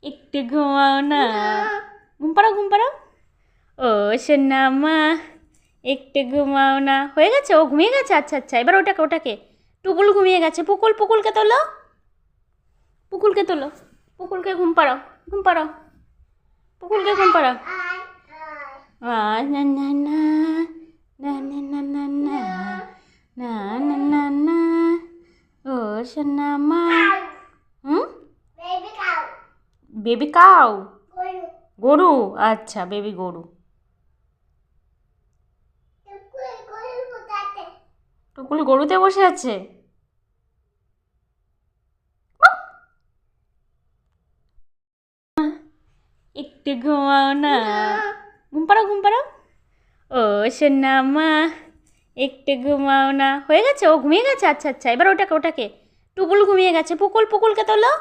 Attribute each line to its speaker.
Speaker 1: একটু ঘুমাও না। ঘুম পাড়াও ঘুম পাড়াও। ও সোনা মা একটু ঘুমাও না। হয়ে গেছে, ও ঘুমিয়ে গেছে। আচ্ছা আচ্ছা, এবার ওটাকে টুকুল ঘুমিয়ে গেছে। পুকুলকে তোলো, পুকুলকে তোলো, পুকুলকে ঘুম পাড়াও, ঘুম পাড়াও, পুকুলকে ঘুম পাড়াও। না না না না না না না না না না না না। ও সোনা মা। বেবি কাউ, গরু। আচ্ছা, বেবি গরু। টুকুল গরুতে বসে আছে। একটু ঘুমাও না। ঘুম পাড়াও ঘুম পাড়াও। ও সোনা মা একটু ঘুমাও না। হয়ে গেছে, ও ঘুমিয়ে গেছে। আচ্ছা আচ্ছা, এবার ওটাকে টুকুল ঘুমিয়ে গেছে। পুকুলকে তোলো।